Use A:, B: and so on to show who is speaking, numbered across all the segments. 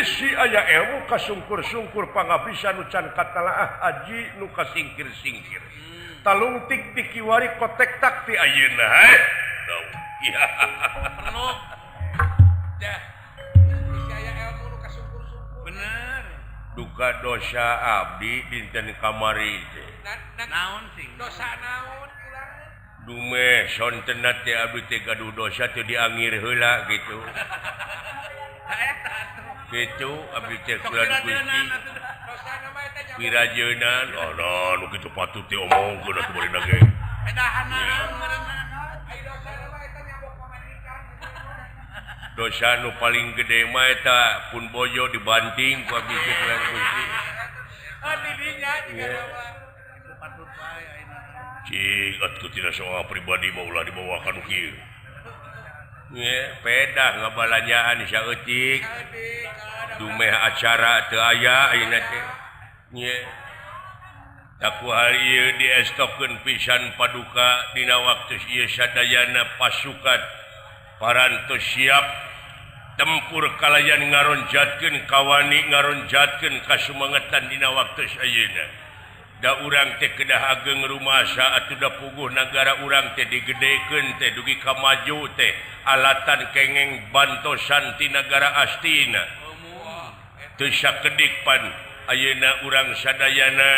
A: bisi aya ilmu kasungkur-sungkur pangabisan nucan katalaah aji nu kasingkir-singkir talung tik tikiwari kotek tak ti ayeuna iya
B: penuh dah bisi aya ilmu nu kasungkur-sungkur bener
A: duka dosa abdi dinten kamari teh
B: naon sing dosa naon ulang
A: dume sontenat teh abdi teh gaduh dosa teh diangir heula gitu gitu abdi teh kulan Gusti wirajeunan oh nu kitu patut teh omongkeun atuh bari nage
B: edahana
A: dosa nu paling gede mah eta pun boyo dibanting ku abdi teh kulan Gusti
B: didinya juga patut wae ayeuna
A: cing atuh tina soal pribadi mah ulah dibawakan kieu ye pedah ngabalanjaan saeutik dumeh acara teu aya ayeuna teh ye taku hal ieu diestokeun pisan paduka dina waktu ieu sadayana pasukan parantos siap tempur kalayan ngaronjatkeun kawani ngaronjatkeun kasumangetan dina waktu ayeuna da urang teh kedah ageng rumasa atuh da puguh nagara urang teh digedekeun teh dugi ka maju teh alatan kengeng bantosan ti nagara astina teu sakedik pan ayeuna urang sadayana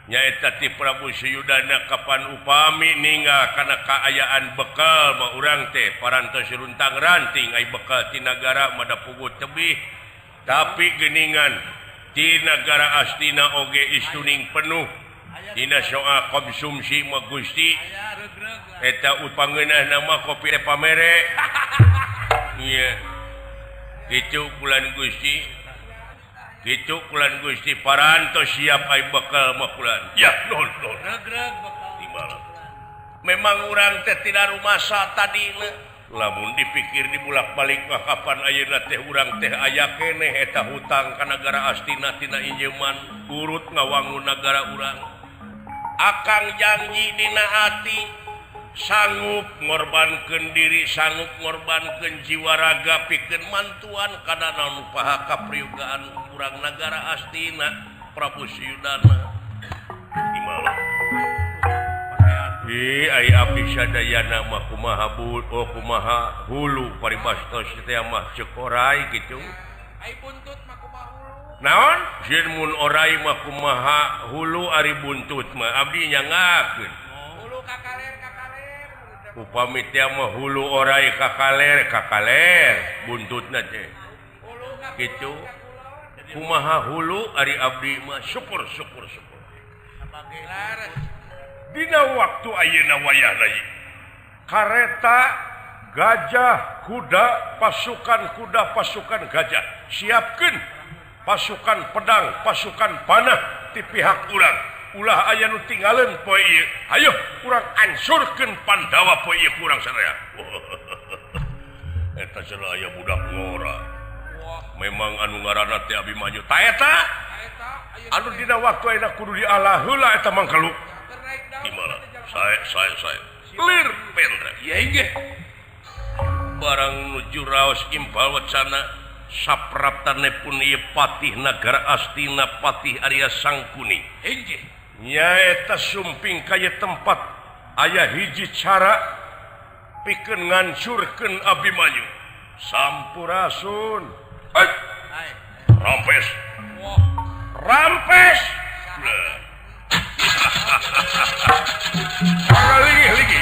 A: nyaeta ti Prabu Suyudana kapan upami ninggal kana kaayaan bekal mah urang teh parantos runtang ranting ai bekal ti nagara mada puguh tebih tapi geuningan di negara astina oge istuning penuh dina soal konsumsi mah Gusti eta upangeunah nama kopi pamere iya kitu kulan Gusti kitu kulan Gusti parantos siap ai bekal mah kulan ya non memang urang teh tina rumasa tadina lamun dipikir dibulak-balik mah kapan ayeuna teh urang teh aya keneh eta hutang ka nagara astina tina injeman urut ngawangun nagara urang akang janji dina hati sanggup ngorbankeun diri sanggup ngorbankeun jiwa raga pikeun mantuan kana naon paha kapriugaan urang nagara astina Prabu Suyudana imalah ai abdi sadayana mah kumaha kumaha hulu paribastos teh mah ceuk orai kitu
B: ai buntut mah kumaha hulu
A: naon sieun mun orai mah kumaha hulu ari buntut mah abdi nyangakeun
B: hulu kakaler
A: upami teh mah hulu orai kakaler buntutna teh kitu kumaha hulu ari abdi mah syukur dina waktu ayeuna wayahna ieu kareta gajah kuda pasukan gajah siapkeun pasukan pedang pasukan panah ti pihak urang ulah aya nu tinggalin poe ieu hayo urang ansurkeun Pandawa poe ieu urang sadaya eta cenah aya budak ngora memang anu ngaranna teh Abimanyu ta eta anu dina waktu ayeuna kudu dialah heula eta mangkalu gimana saya lir pendra ya inggih barang nuju raos impal wacana sapraptane pun ieu patih nagara astina patih Arya Sangkuni inggih nyaeta sumping kaya tempat aya hiji cara pikeun ngancurkeun Abimanyu sampurasun rampes lagi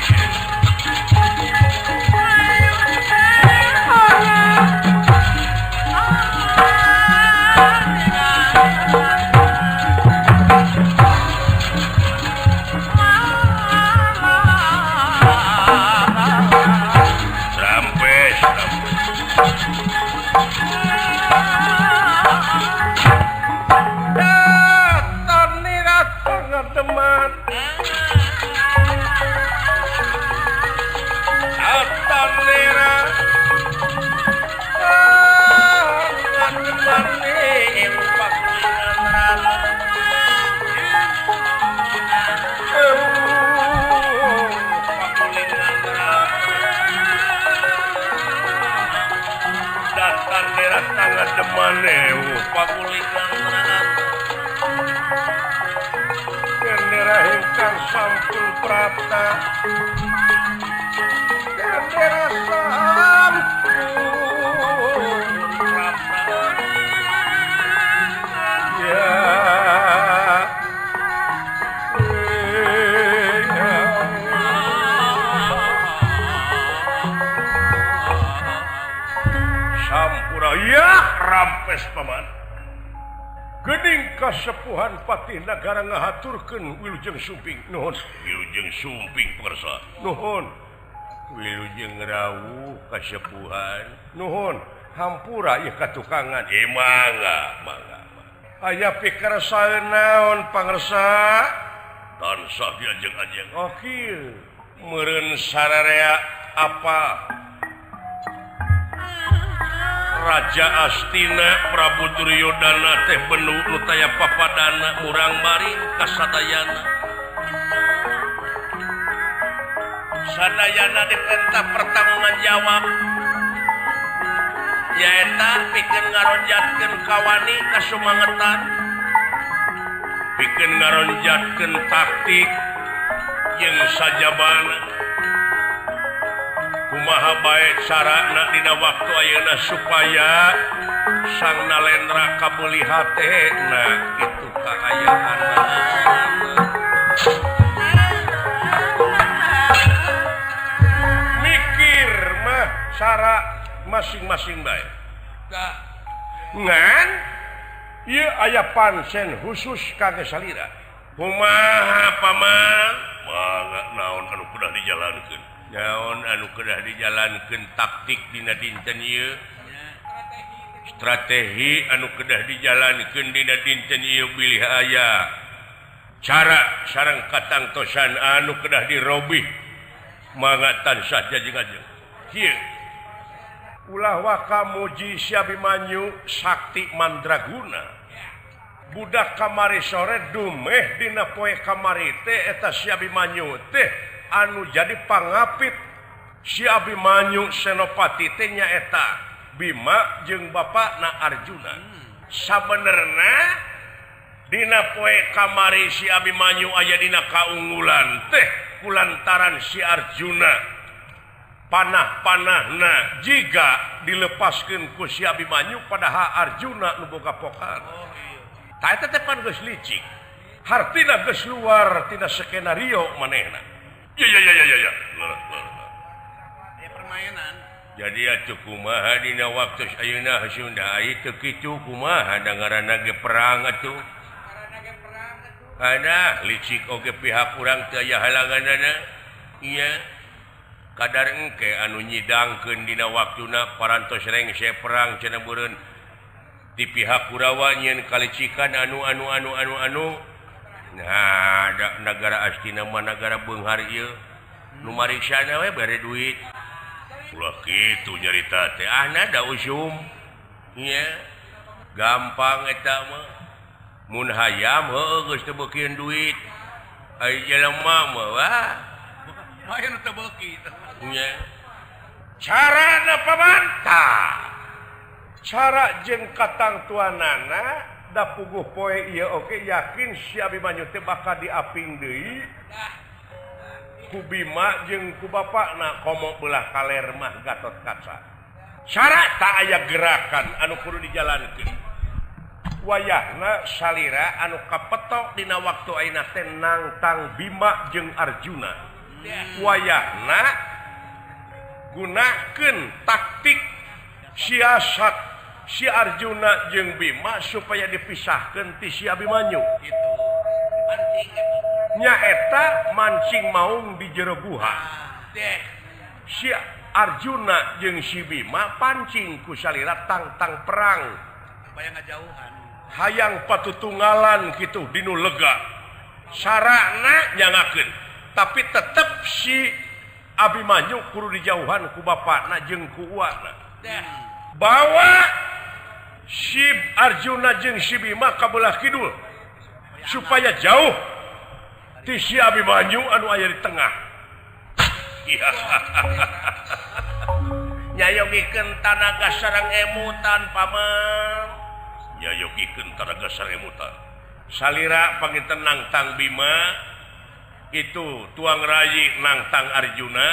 A: Kademaneu pakulikan bendera ingkang sampun prata bendera sampun prata ya sampura ya rampes paman gening kasepuhan patih nagara ngahaturkeun Wilujeng Sumping nuhun Wilujeng Sumping persa nuhun Wilujeng rawuh kasepuhan nuhun hampura ieu katukangan mangga aya pikarsaeun naon pangersa tansah diajeng-ajeng oh kieu meureun sararea apa Raja Astina Prabu Duryodana teh benu nu taya papadana murang maring kasadayana sadayana diperintah pertanggunggan jawab nyaeta pikeun ngaronjatkeun kawani kasumangetan pikeun ngaronjatkeun taktik jeung sajabana kumaha bae carana dina waktu ayeuna supaya sang nalendra kabeuli hatena kitu kaayaan mikir mah cara masing-masing bae ngan ieu aya pancen khusus kangge salira kumaha paman mangga naon anu kudah dijalankeun naon anu kedah dijalankeun taktik dina dinten ieu strategi anu kedah dijalankeun dina dinten ieu bilih aya cara sareng katangtosan anu kedah dirobih mangga tansah jajeng-ajeng kieu ulah waka muji si Abimanyu sakti mandraguna budak kamari sore dumeh dina poe kamari teh eta si Abimanyu teh anu jadi pangapit si Abimanyu Senopati teh nyaeta Bima jeung bapakna Arjuna sabenerna dina poe kamari si Abimanyu aya dina kaunggulan teh kulantaran si Arjuna panah-panahna jiga dilepaskeun ku si Abimanyu padahal Arjuna nu boga pokar ta eta teh pan geus licik hartina geus luar tina skenario manehna ya. Ini permainan. Jadi atuh kumaha dina waktu ayeuna Sunda teu kitu kumaha dangarana ge perang atuh. Ada licik oge pihak urang teu aya halanganana. Iya. Kadar engke anu nyidangkeun dina waktuna parantos rengse perang cenah beureun di pihak Kurawa nyeun kalicikan anu nah ada negara Astina mah negara beunghar ieu nu mariksana we bare duit ulah kitu nyarita teh ahna da usum nya gampang eta mah mun hayam heueuh geus teu beukieun duit ai jelema mah wah aya nu teu beuki nya carana pamantah cara jeung katangtuanana da puguh poe ieu oke yakin si Abimanyu teh bakal diaping deui ku Bima jeung ku bapakna komo belah kaler mah Gatotkaca. Cara tak aya gerakan anu kudu dijalankeun. Wayahna salira anu kapetok dina waktu ayeuna teh nangtang Bima jeung Arjuna. Wayahna gunakeun taktik siasat si Arjuna jeung Bima supaya dipisahkeun ti si Abimanyu. Gitu. Mancing nyaeta mancing maung di jero guha. Si Arjuna jeung si Bima pancing ku salira tangtang perang. Supaya ngajauhan. Hayang patutunggalan kitu dinu lega. Sarana nyangakeun, tapi tetep si Abimanyu kudu dijauhan ku bapakna jeung ku uwana. Bawa si Arjuna jeung si Bima ka belah kidul supaya jauh ti si Abimanyu anu aya di tengah. nyayogikeun tanaga sareng emutan paman nyayogikeun tanaga sareng emutan salira panginten nangtang Bima itu tuang rayi nangtang Arjuna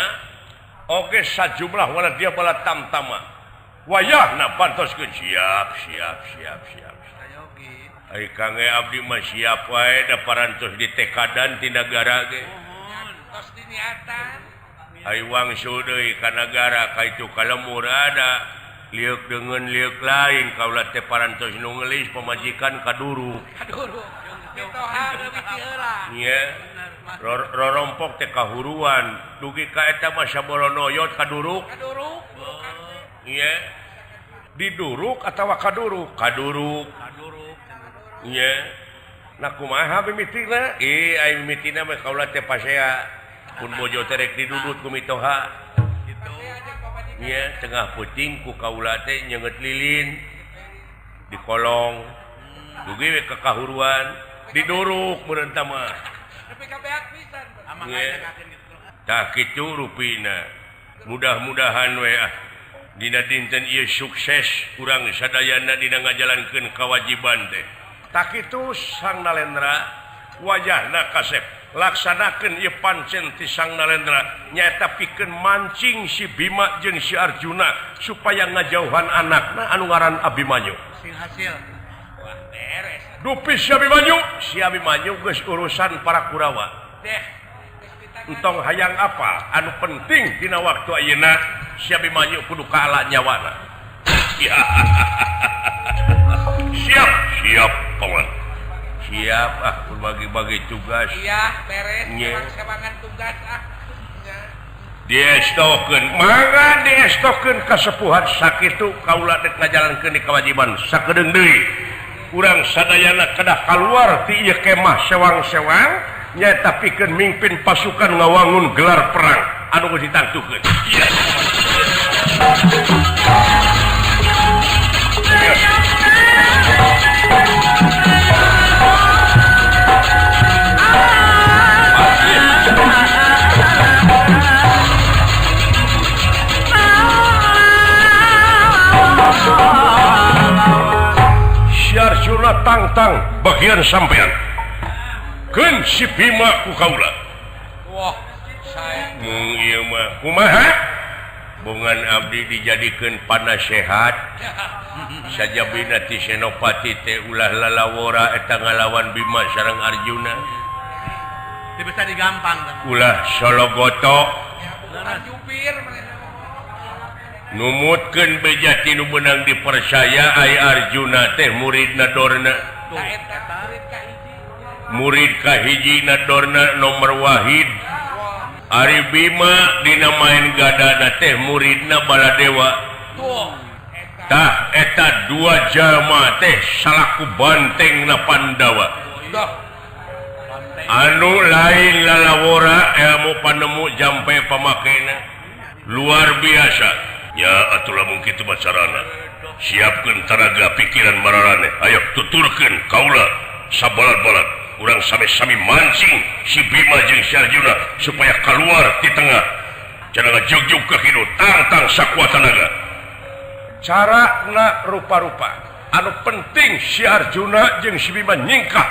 A: oge sajumlah wala dia bala tamtama wayahna pantoskeun siap ai kangge abdi mah siap wae da parantos di tekadan ti nagara ge
B: tos diniatan
A: ai wangsul deui ka nagara ka itu kalemur ada liuk dengan liuk lain kaula teh parantos nu ngelis pamajikan kaduru
B: mitoha leuwih ti heula
A: nya rorompok teh kahuruan dugi ka eta mah sabolonoyot kaduruk nya diduruk atawa kaduruk nya nah kumaha mimitina ai mimitina mah kaula teh pasea pun bojo teh rek didudut ku mitoha
B: gitu
A: nya tengah puting ku kaula teh nyeungeut lilin di kolong dugi we ka kahuruan diduruk meureun tah mah
B: tapi kabeak pisan
A: amang ngakeun gitu tah kitu rupina mudah-mudahan we dina dinten ieu sukses urang sadayana dina ngajalankeun kewajiban teh tak kitu Sang Nalendra wajahna kasep laksanakeun ieu pancen ti Sang Nalendra nyaeta pikeun mancing si Bima jeung si Arjuna supaya ngajauhan anakna anu ngaran Abimanyu
B: sing hasil wah beres
A: dupi si Abimanyu geus urusan para Kurawa
B: deh
A: entong hayang apa anu penting dina waktu ayeuna si Abimanyu kudu kaala nyawana siap paman siap berbagi-bagi tugas
B: iya beres
A: Nya.
B: sabangan tugas
A: diestokeun mangga diestokeun kasepuhan sakitu kaula dek ngajalankeun di kewajiban sakedeung deui urang sadayana kedah kaluar ti ieu kemah sewang-sewang nyaeta pikeun mimpin pasukan ngawangun gelar perang anu geus ditangtukeun Si Arjuna tangtang bagian sampean keun si Bima ku kaula
B: wah saya
A: mung ieu mah kumaha bungan abdi dijadikeun panasehat sajabina ti Senopati teh ulah lalawora eta ngalawan Bima sareng Arjuna
B: teu bisa digampang
A: ulah sologoto
B: jupir
A: numutkeun bejati nu meunang dipercaya ai Arjuna teh muridna Dorna murid kahijina Dorna nomor wahid Ari Bima dina main gadana teh muridna Baladewa tah eta dua jalma teh salaku bantengna Pandawa anu lain lalawora ilmu panemu jampe pamakena luar biasa ya atulah mungkin kitu macarana siapkeun taraga pikiran mararane ayo tuturkeun kaula sabalat-balat urang sami-sami mancing si Bima jeung si Arjuna supaya keluar di tengah cenah ngajugjug ka kitu tangtang sakuat tenaga carana rupa-rupa anu penting si Arjuna jeung si Bima nyingkah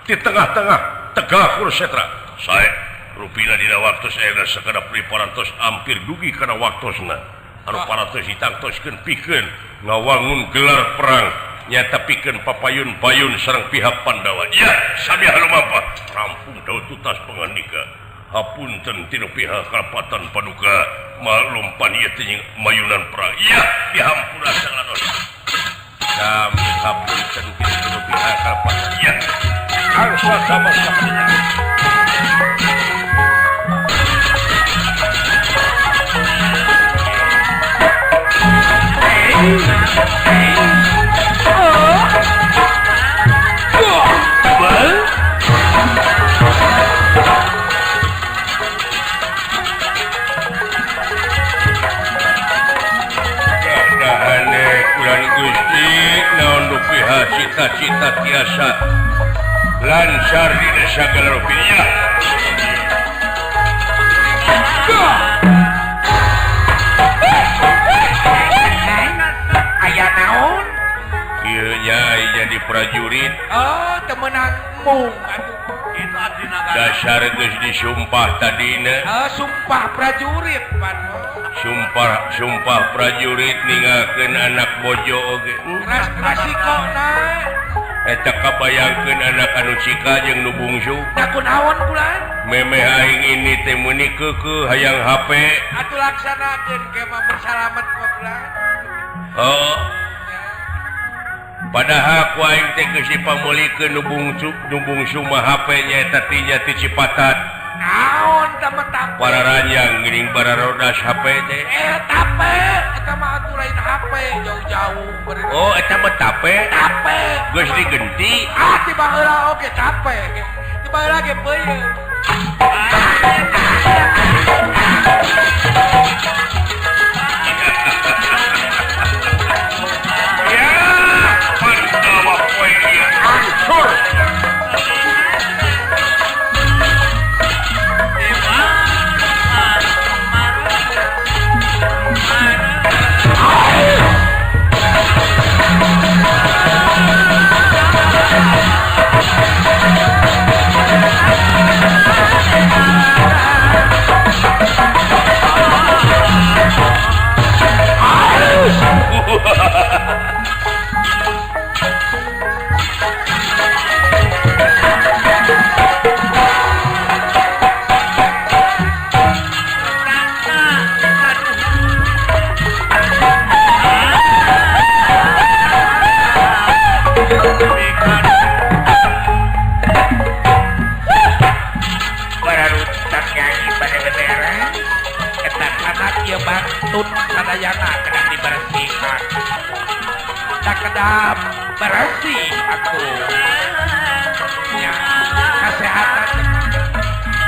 A: di tengah-tengah Tegah Kurusetra sae rupina dina waktu saena sakadap parantos hampir dugi kana waktosna anu parantos ditangtoskeun pikeun ngawangun gelar perang nyata pikeun papayun-payun sareng pihak Pandawa ya sabiha lumapa rampung daud tutas pangandika hapunten tina pihak Kalpatan Paduka malum panieu teh mayunan perang ya dihampura sagala kami hapunten tina pihak Kalpatan ya harus sama-sama cita-cita tiasa lancar di segala rupiah
B: Lampung itu abdi nagara
A: dasar geus disumpah tadina
B: sumpah prajurit pan
A: sumpah prajurit ninggalkeun anak bojo oge
B: rasikona
A: eta kabayangkeun anak anu cika jeung nu bungsu
B: naon bulan
A: memeh aing ini teh meuni keukeuh hayang HP
B: atuh laksanakeun kemah bersalamet bulan
A: oh padahal ku aing teh geus dipamulikeun nu bungsu mah HP nya eta tinya ti Cipatat
B: naon tape
A: para ranjang geuning bararodas HP teh
B: tape eta mah atuh lain HP jauh-jauh
A: oh eta mah tape geus digenti
B: tiba heula oge tape tiba heula ge peuyeung
A: ya pantawa poe ieu hancur
B: kedap bersih aku ya kesehatan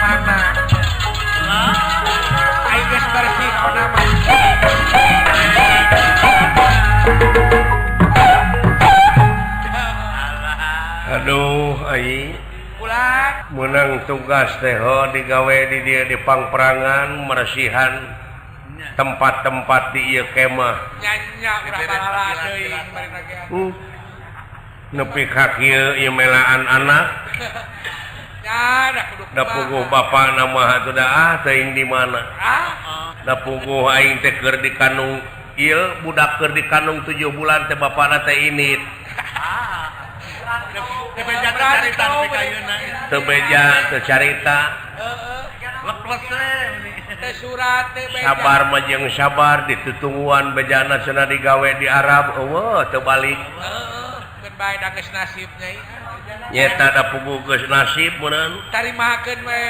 B: mana aing geus bersih kau nama
A: aduh ai
B: pulang
A: menang tugas teh digawe di dia di pangperangan meresihan tempat-tempat di ieu kemah
B: nyanya urang balala deui
A: nepi ka kieu ieu melaan anak
B: ya
A: da puguh bapana mah atuh da teuing di mana da puguh aing teh keur dikandung ieu budak keur dikandung 7 bulan teh bapana teh init teu beja teu carita
B: surat
A: sabar mah jeung sabar ditutungguan bejana cenah digawe di Arab eueuh teu balik
B: keun bae da geus nasibnya
A: nyeta da puguh geus nasib meureun
B: tarimakeun we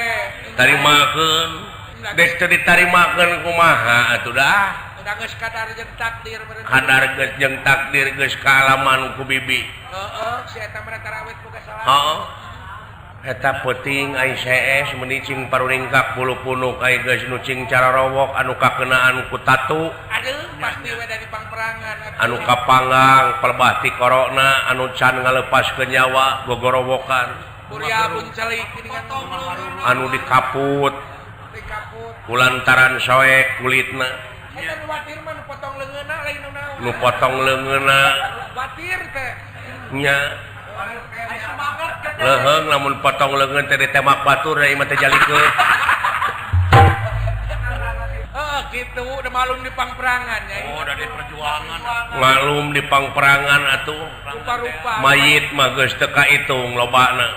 A: tarimakeun dek teu ditarimakeun kumaha atuh dah
B: udah geus kadar jeung takdir meureun
A: kadar geus jeung takdir geus kaalaman ku bibi
B: si eta mah tarawih boga salah
A: heeh eta peuting ai CS meuni cing paruringkak puluh-puluh ai geus nu cing cara rowok anu kakenaan ku tatu
B: aduh pasti we dari pangperangan
A: anu kapanggang pelebah ti korona anu can ngalepaskeun nyawa gogorowokan
B: kuliah buncelik geuningan
A: anu dikaput kulantaran soek kulitna
B: eta nu watir mah nu potong leungeunna lain nu naon
A: nu potong leungeunna
B: watir teh
A: nya leheung lamun potong leungeun teh ditembak batur da imah teh jalikeun
B: gitu udah malum di pangperangan ya
A: udah di perjuangan malum di pangperangan atuh
B: rupa-rupa
A: mayit mah geus teu kaitung lobana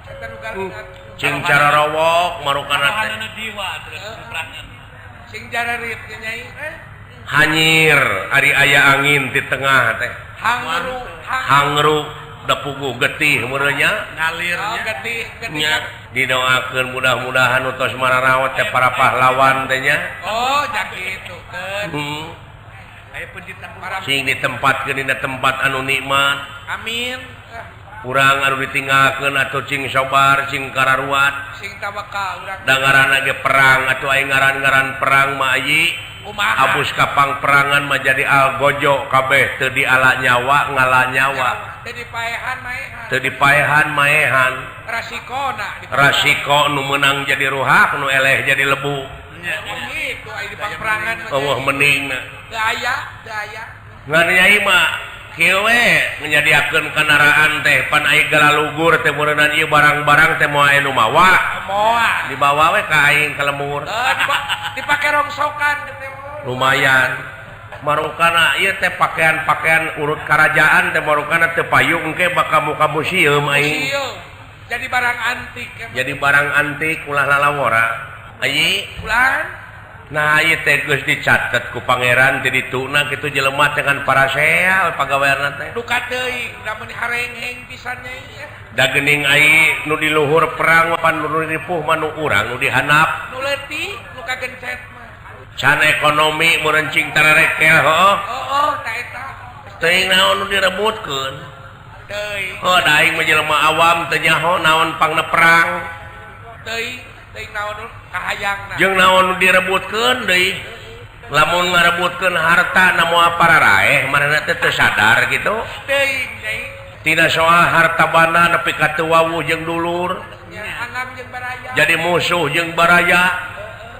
B: eta nu garungan
A: cing cara rowok marukana teh
B: sing jararit nyai
A: hanyir ari aya angin di tengah teh hangru da puguh getih meureun nya
B: ngalirnya getih
A: nya didoakeun mudah-mudahan utos mararawat teh para pahlawan teh nya
B: oh jak kitu keun aya pencinta para
A: sing ditempatkeun dina tempat anu nikmat
B: amin
A: urang anu ditinggalkeun atuh cing sabar cing kararuat
B: sing tawakal urang
A: da ngaranna ge perang atuh aya ngaran-ngaran perang mah ayi abus kapang perangan mah jadi algojo kabeh teu diala nyawa ngala nyawa teu dipaehan maehan rasiko nu menang jadi ruhak nu eleh jadi lebu
B: gitu aya di peperangan
A: eueuh meningna
B: teu aya
A: ngan nyai mah kieu menyediakeun kendaraan teh pan aya galalugur teh meureunna ieu barang-barang teh moal anu mawa dibawa we ka aing ka lemur
B: dipake rongsokan teh
A: lumayan marukana ieu teh pakaian-pakaian urut kerajaan teh marukana teu payung engke bakal muka museum aing
B: jadi barang antik ya.
A: Jadi barang antik ulah lalawora ayi
B: ulah
A: nah ieu teh geus dicatet ku pangeran ti dituna kitu jelema dengan parasea pagawearna teh
B: duka teuing lamun harengheng pisan nya
A: da geuning ai nu di luhur perang pan nu ripuh manu urang nu dihanap
B: nu leutik nu kagencet mah
A: can ekonomi meurencing tararekel heuh
B: ta eta
A: teuing naon nu direbutkeun
B: teuing
A: da aing mah jelema awam teu nyaho naon pangna perang
B: teuing naon kahayangna
A: jeung naon nu direbutkeun deui lamun ngarebutkeun harta na moal pararaeh manehna teh teu sadar kitu
B: teuing nyai
A: tina soal harta bana nepi ka teu wawu jeung dulur
B: anam jeung baraya
A: jadi musuh jeung baraya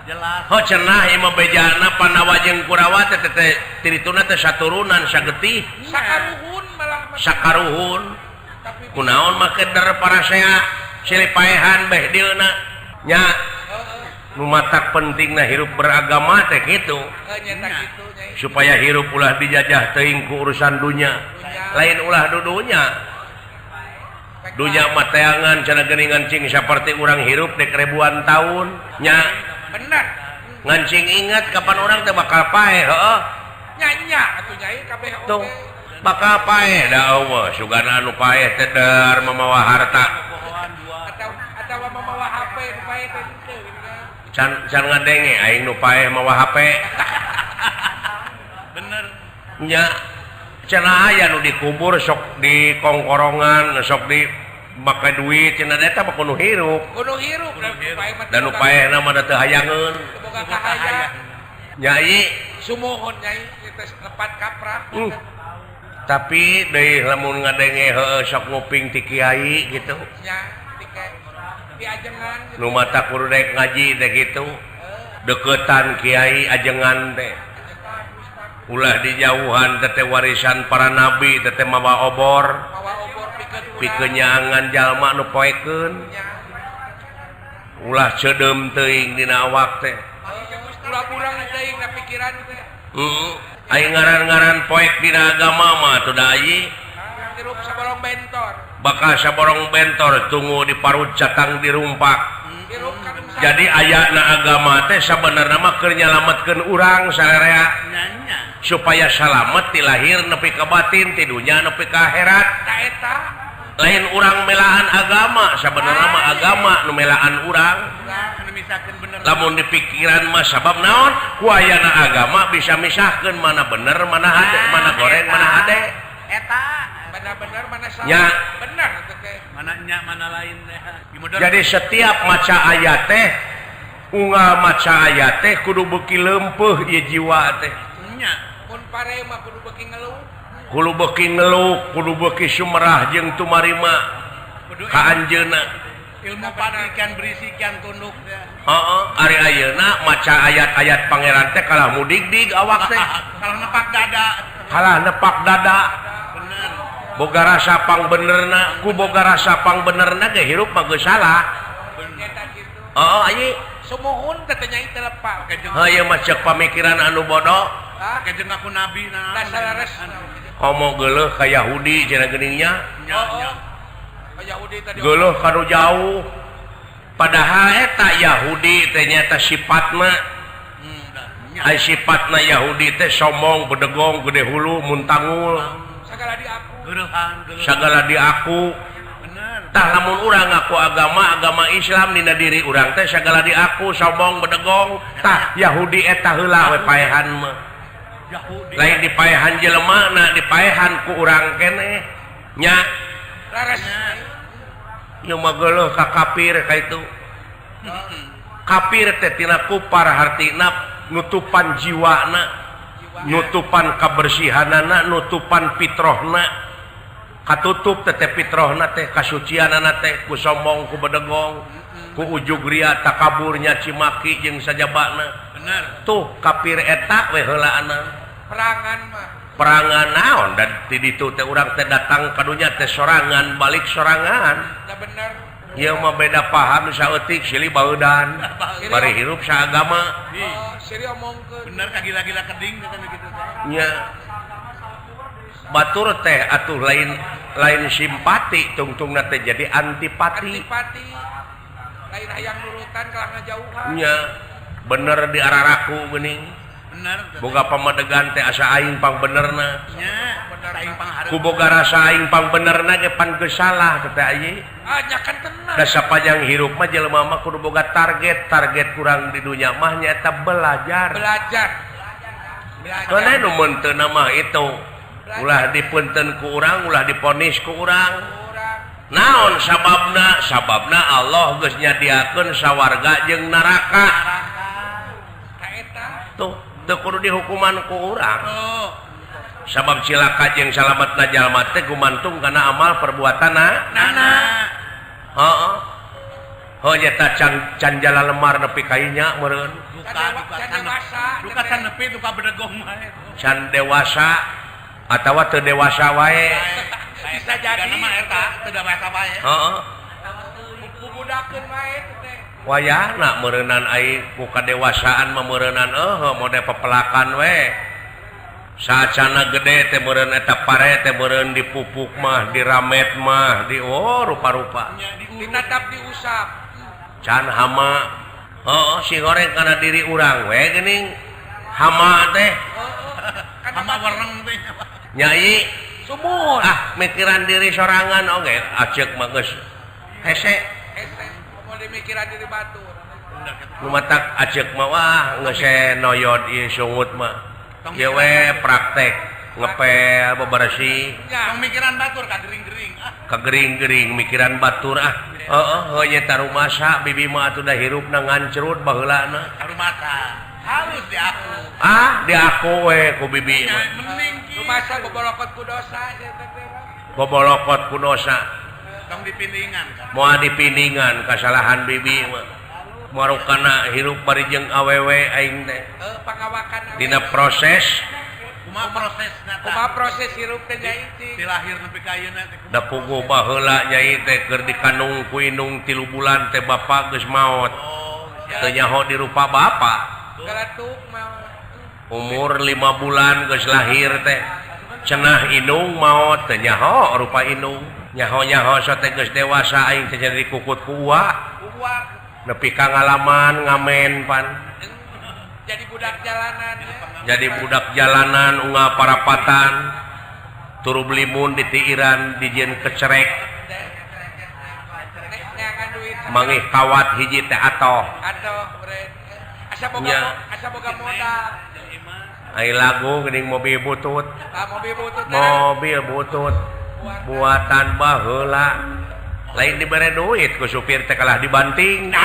B: jelas
A: cenah ieu mah bejana Pandawa jeung Kurawa teh tirituna teh saturunan sagetih
B: sakaruhun malah
A: sakaruhun kunaon make der parasea silih paehan beh dieuna nya nu matak pentingna hirup beragama teh kitu supaya hirup ulah dijajah teuing ku urusan dunya lain ulah dudunya dunya mah teangan cenah geuningan cing saperti urang hirup dek ribuan tahun nya
B: bener
A: ngancing ingat kapan orang teh bakal paeh heuh
B: nya atuh nyai kabeh
A: tuh bakal paeh da Allah sugana anu paeh teh dar mamawa harta
B: atawa mamawa HP nu paeh teh
A: can ngadenge aing nu paeh mawa HP
B: bener
A: nya cenah aya nu dikubur sok di kongkorongan sok di make duit cenah eta mah kudu hirup dan nu paehna mah teu hayangeun
B: boga kahayang
A: nyai
B: sumuhun nyai teh lepat kaprah
A: tapi deui lamun ngadenge heueuh sok nguping ti kiai gitu
B: nya di ajengan
A: nu mata kudu daek ngaji teh kitu deketan kiai ajengan teh ulah dijauhan teh warisan para nabi teh mawa obor pikeun nyaangan jalma nu poekeun ulah ceudem teuing dina awak teh
B: kurang teuing na pikiran teh
A: aya ngaran-ngaran poek dina agama mah teu da ayi
B: hirup saborong bentor
A: bakal saborong bentor tunggu di parut catang dirumpak jadi ayatna agama teh sabenerna mah keur nyalametkeun urang sarerea supaya salamet ti lahir nepi ka batin ti dunya nepi ka akhirat
B: ta eta
A: lain urang melaan agama sabenerna mah agama nu melaan urang lamun di pikiran mah sabab naon ku ayana agama bisa misahkeun mana bener mana hade mana goreng mana hade
B: eta benar-benar mana salah
A: nya
B: benar teh mana nya mana lain
A: jadi setiap maca ayat teh unggal maca ayat teh kudu beuki leumpeuh ieu jiwa teh
B: nya mun pare mah kudu beuki
A: ngeluh kudu beuki sumerah jeung tumarima ka anjeunna
B: ilmu padikan berisikan tunduk teh
A: ari ayeuna maca ayat-ayat pangeran teh kalah mudig-dig awak teh kalah nepak dada boga rasa pang benerna ku boga rasa pang benerna ge hirup mah geus salah ayi
B: sumuhun teh nyai teh lepak
A: ieu mah ceuk pamikiran anu bodoh
B: kajeng aku nabi na dasalares
A: omong geuleuh ka Yahudi cenah geuninnya
B: Yahudi tadi
A: geuleuh kanu jauh padahal eta Yahudi teh nyata sifatna ai sifatna Yahudi teh sombong bedegong gede hulu muntangul sagala di aku tah lamun urang ngaku agama Islam dina diri urang teh sagala di aku sombong bedegong tah Yahudi eta heula we paehan mah lain dipaehan jelema na dipaehan ku urang keneh nya
B: laras
A: ieu mah geuleuh ka kafir ka itu kafir teh tina kupar hartina nutupan jiwana nutupan kabersihanana nutupan fitrahna katutup teh fitrahna teh kasucianana teh ku sombong ku bedegong ku ujug ria takaburnya cimaki jeung sajabana
B: bener
A: tuh kafir eta we heulaana
B: perangan mah
A: perangan naon dan itu teh urang teh datang kadunya teh sorangan balik sorangan
B: bener
A: ieu mah beda paham saeutik silih baeudan bari hirup saagama
B: seri omongkeun bener ka gila-gila keding gitu
A: nya batur teh atuh lain simpati tungtungna teh jadi antipati
B: lain hayang nurutan kalah ngajauhan
A: nya bener di araraku geuning
B: bener
A: boga pamadegan teh asa aing pang benerna
B: nya bener aing panghareup
A: ku boga rasa aing pang benerna ge pan geus salah teh aye
B: nyakan tenang
A: da sapanjang hirup mah jelema mah kudu boga target kurang di dunya mah nyaeta belajar karena nu menteuna mah itu ulah dipunten ku urang ulah diponis ku urang naon sababna Allah geus nyadiakeun sawarga jeung neraka tuh teu kudu dihukuman ku urang sabab cilaka jeung salametna jalma teh gumantung kana amal perbuatanna heeh heuh nyata can jala lemar nepi ka inya meureun
B: duka can nepi duka bedegong wae
A: can dewasa atawa teu dewasa wae
B: bisa jadi nama eta teu dewasa wae
A: heeh
B: bubudakeun wae teh
A: wayahna meureunan aing ku kadewasaan mah meureunan mode pepelakan we saacana gede teh meureun eta pare teh meureun dipupuk mah diramet mah di rupa-rupa
B: ditatap diusap
A: can hama si goreng kana diri urang we geuning hama teh
B: hama wereng teh
A: nyai
B: sumur
A: mikiran diri sorangan oge aceuk mah geus hese
B: mau dimikiran diri batur
A: nu matak aceuk mah wah geus noyod ieu sungut mah ieu we praktek ngepel bebersih
B: tong mikiran batur ka gering-gering
A: kagering-gering mikiran batur heuh nya rumasa bibi mah atuh da hirupna ngancrut baheulana
B: rumasa halus di aku
A: di aku we ku bibi mah
B: mending rumasa bobolokot ku dosa
A: bobolokot ku dosa
B: tong dipindingan
A: moal dipindingan kasalahan bibi mah marukana hirup bari jeung awewe aing teh
B: pangawakan
A: dina proses
B: kumaha proses hirup teh nyai
C: ti lahir nepi ka ayeuna teh
A: da puguh baheula nyai teh keur dikandung ku indung 3 bulan teh bapa geus maot teu nyaho di rupa bapa
B: galatuk mah
A: umur 5 bulan geus lahir teh cenah indung maot teu nyaho rupa indung nyaho so teh geus dewasa aing teh jadi kukut ku uwa nepi ka ngalaman ngamen pan
B: jadi budak jalanan
A: jadi budak jalanan ungah parapatan turu belimun di tiiran dijieun kecerek mangih kawat hiji teh atoh
B: asa boga modal
A: ai lagu geuning mobil butut
B: mobil
A: butut buatan baheula lain dibere duit ku supir teh kalah dibanting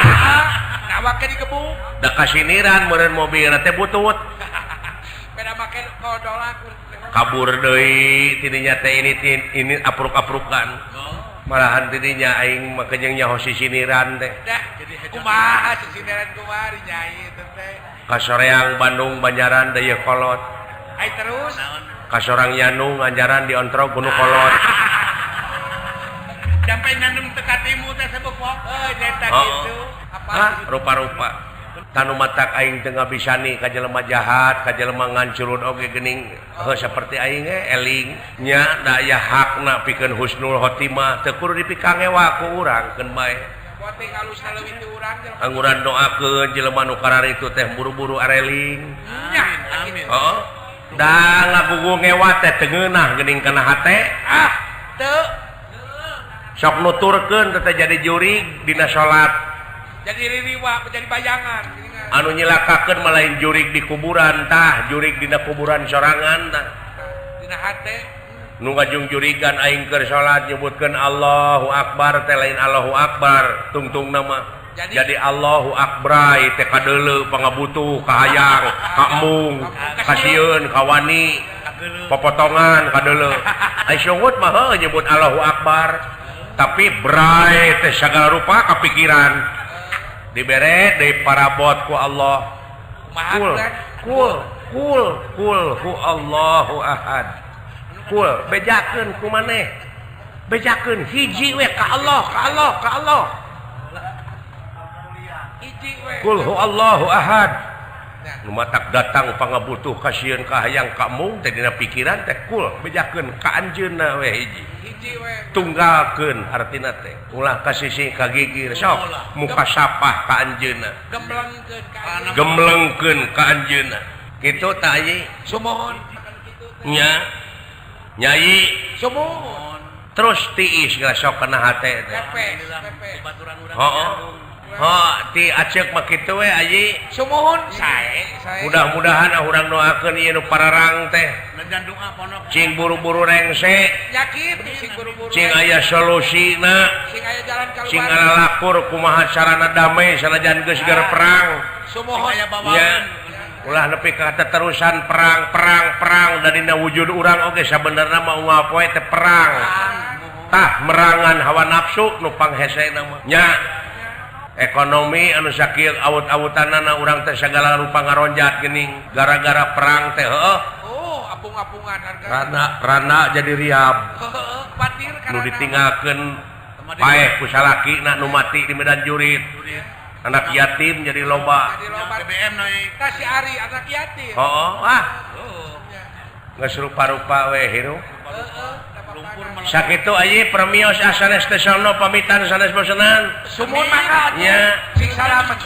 B: awake digebuk
A: da kasiniran meureun mobil teh butut
B: beda make kodola
A: kabur deui tidinya teh ini apruk-aprukan malahan tidinya aing mah kejeung nyaho sisiniran teh
B: kumaha sisiniran kumaha nyai teh
A: kasoreang Bandung Banjaran daya kolot
B: ai terus
A: kasorang Yanung Anjaran di Ontrog Gunung Kolot
B: sampai nandung teka timu teh sebekok nyata gitu apa
A: rupa-rupa tanu matak aing teu ngabisani ka jelema jahat ka jelema ngancurun oge geuning saperti aing eling nya da aya hakna pikeun husnul khotimah teu kudu dipikangewa ku urang keun bae
B: poting halusna leuwih ti urang
A: anguran doakeun jelema nu kararitu teh buru-buru areling
B: amin
A: da ngagugu ngewa teh teu ngeunah geuning kana hate
B: teu
A: sok nuturkeun teh jadi jurig dina salat
B: jadi ririwa jadi bayangan
A: anu nyilakakeun mah lain jurig di kuburan tah jurig dina kuburan sorangan tah
B: dina hate
A: nu ngajung jurigan aing keur salat nyebutkeun Allahu Akbar teh lain Allahu Akbar tungtungna mah jadi Allahu Akbar teh kadeuleu pangabutuh kahayang kaembung kasieun kawani popotongan kadeuleu ai sungut mah heuh nyebut Allahu Akbar tapi bray teh sagala rupa kapikiran dibere deui parabot ku Allah cool hu Allahu ahad bejakeun ku maneh bejakeun hiji we ka Allah
B: hiji we
A: kul hu Allahu ahad nu matak datang pangabutuh kasieun ka hayang ka mung teh dina pikiran teh kul bejakeun ka anjeunna we hiji
B: we
A: tunggalkeun artina teh ulah ka sisi ka gigir sok muka sapah ka anjeunna gemblengkeun ka anjeunna kitu tah ieu
B: sumohon
A: nya nyai
B: sumohon
A: terus tiis geus sok kana hate teh
B: baturan urang
A: ti acek mah kitu we aji
B: sumohon sae
A: mudah-mudahan urang doakeun ieu nu pararang teh
C: Najan doa ponok.
A: cing buru-buru rengse
B: yakin sing buru-buru
A: cing aya solusina
B: sing aya jalan keluar
A: cing ngalakur kumaha carana damai sanajan geus ger perang
B: sumohon
C: Aya
A: nya
C: bawahan.
A: ulah nepi ka terusan perang dan dina wujud urang oge sabenerna mah unggal poe teh perang tah merangan hawa nafsu nu panghesena mah nya ekonomi anu sakieu awut-awutanana urang teh sagala rupa ngaronjat geuning gara-gara perang teh heuh
B: oh apung-apungan harga
A: rana jadi riab
B: patir
A: nu ditinggalkeun paeh ku salakina nu mati di medan jurit anak yatim jadi loba
C: BBM naik.
B: kasih Ari anak yatim
A: heuh geus rupa-rupa we hirup
C: Lumpur malah.
A: sakitu ayi permios asanes teh sono pamitan sanes bosenan
B: sumun makan
A: nya
B: sing salamet